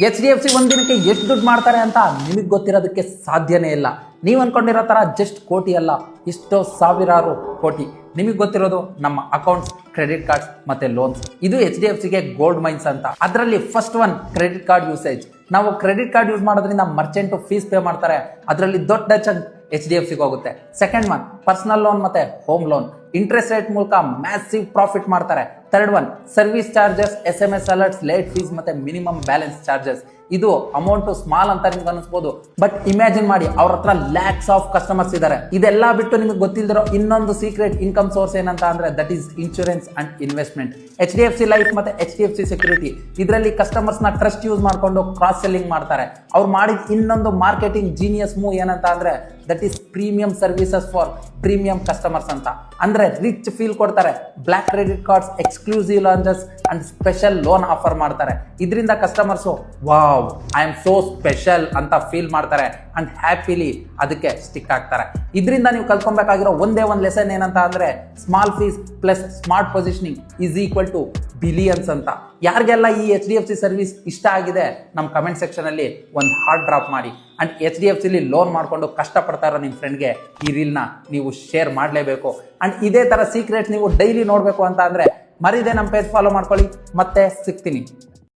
H D F C ಒಂದಿನಕ್ಕೆ ಎಷ್ಟು ದುಡ್ಡು ಮಾಡ್ತಾರೆ ಅಂತ ನಿಮಗೆ ಗೊತ್ತಿರೋದಕ್ಕೆ ಸಾಧ್ಯನೇ ಇಲ್ಲ. ನೀವು ಅನ್ಕೊಂಡಿರೋ ಥರ ಜಸ್ಟ್ ಕೋಟಿ ಅಲ್ಲ, ಎಷ್ಟೋ ಸಾವಿರಾರು ಕೋಟಿ. ನಿಮಗೆ ಗೊತ್ತಿರೋದು ನಮ್ಮ ಅಕೌಂಟ್ಸ್, ಕ್ರೆಡಿಟ್ ಕಾರ್ಡ್ಸ್ ಮತ್ತೆ ಲೋನ್ಸ್. ಇದು ಎಚ್ ಡಿ ಎಫ್ ಸಿಗೆ ಗೋಲ್ಡ್ ಮೈನ್ಸ್ ಅಂತ. ಅದರಲ್ಲಿ first one credit card usage. ನಾವು ಕ್ರೆಡಿಟ್ ಕಾರ್ಡ್ ಯೂಸ್ ಮಾಡೋದ್ರಿಂದ ಮರ್ಚೆಂಟ್ ಫೀಸ್ ಪೇ ಮಾಡ್ತಾರೆ, ಅದರಲ್ಲಿ ದೊಡ್ಡ ಚಂಕ್ ಎಚ್ ಡಿ ಎಫ್ ಸಿಗೆ ಹೋಗುತ್ತೆ. ಸೆಕೆಂಡ್ ಒನ್ ಪರ್ಸನಲ್ ಲೋನ್ ಮತ್ತೆ ಹೋಮ್ ಲೋನ್. ಇಂಟ್ರೆಸ್ಟ್ ರೇಟ್ ಮೂಲಕ ಮ್ಯಾಸಿವ್ ಪ್ರಾಫಿಟ್ ಮಾಡ್ತಾರೆ. Third one service charges, SMS alerts, late fees ಮತ್ತೆ ಮಿನಿಮಮ್ ಬ್ಯಾಲೆನ್ಸ್ ಚಾರ್ಜಸ್. ಇದು ಅಮೌಂಟ್ ಸ್ಮಾಲ್ ಅಂತ ನಿಮ್ಗೆ ಅನಿಸ್ಬೋದು, ಬಟ್ ಇಮ್ಯಾಜಿನ್ ಮಾಡಿ ಅವ್ರ ಹತ್ರ ಲ್ಯಾಕ್ಸ್ ಆಫ್ ಕಸ್ಟಮರ್ಸ್ ಇದ್ದಾರೆ. ಇದೆಲ್ಲ ಬಿಟ್ಟು ನಿಮಗೆ ಗೊತ್ತಿಲ್ದಿರೋ ಇನ್ನೊಂದು ಸೀಕ್ರೆಟ್ ಇನ್ಕಮ್ ಸೋರ್ಸ್ ಏನಂತ ಅಂದ್ರೆ that is insurance and investment. H D F C life ಮತ್ತೆ H D F C security, ಇದರಲ್ಲಿ ಕಸ್ಟಮರ್ಸ್ ನ ಟ್ರಸ್ಟ್ ಯೂಸ್ ಮಾಡ್ಕೊಂಡು ಕ್ರಾಸ್ ಸೆಲ್ಲಿಂಗ್ ಮಾಡ್ತಾರೆ. ಅವ್ರು ಮಾಡಿದ ಇನ್ನೊಂದು ಮಾರ್ಕೆಟಿಂಗ್ ಜೀನಿಯಸ್ ಮೂವ್ ಏನಂತ ಅಂದ್ರೆ that is premium services for premium customers ಅಂತ. ಅಂದ್ರೆ ರಿಚ್ ಫೀಲ್ ಕೊಡ್ತಾರೆ. Black credit cards, exclusive launches and special loan offer ಮಾಡ್ತಾರೆ. ಇದರಿಂದ customers wow I am so special ಅಂತ ಫೀಲ್ ಮಾಡ್ತಾರೆ ಅಂಡ್ ಹ್ಯಾಪಿಲಿ ಅದಕ್ಕೆ ಸ್ಟಿಕ್ ಆಗ್ತಾರೆ. ಇದರಿಂದ ನೀವು ಕಲ್ತ್ಕೊಬೇಕಾಗಿರೋ ಒಂದೇ ಒಂದು ಲೆಸನ್ ಏನಂತ ಅಂದ್ರೆ small fees plus smart positioning is equal to billions ಅಂತ. ಯಾರಿಗೆಲ್ಲ ಈ H D F C service ಇಷ್ಟ ಆಗಿದೆ ನಮ್ಮ ಕಮೆಂಟ್ ಸೆಕ್ಷನ್ ಅಲ್ಲಿ ಒಂದು ಹಾರ್ಟ್ ಡ್ರಾಪ್ ಮಾಡಿ. ಅಂಡ್ ಎಚ್ ಡಿ ಎಫ್ ಸಿಲಿ ಲೋನ್ ಮಾಡ್ಕೊಂಡು ಕಷ್ಟಪಡ್ತಾ ಇರೋ ನಿಮ್ಮ ಫ್ರೆಂಡ್ಗೆ ಈ ರೀಲ್ನ ನೀವು ಶೇರ್ ಮಾಡಲೇಬೇಕು. ಅಂಡ್ ಇದೇ ತರ ಸೀಕ್ರೆಟ್ಸ್ ನೀವು ಡೈಲಿ ನೋಡಬೇಕು ಅಂತ ಅಂದ್ರೆ ಮರಿದೆ ನಮ್ಮ ಪೇಜ್ ಫಾಲೋ ಮಾಡ್ಕೊಳ್ಳಿ. ಮತ್ತೆ ಸಿಗ್ತೀನಿ.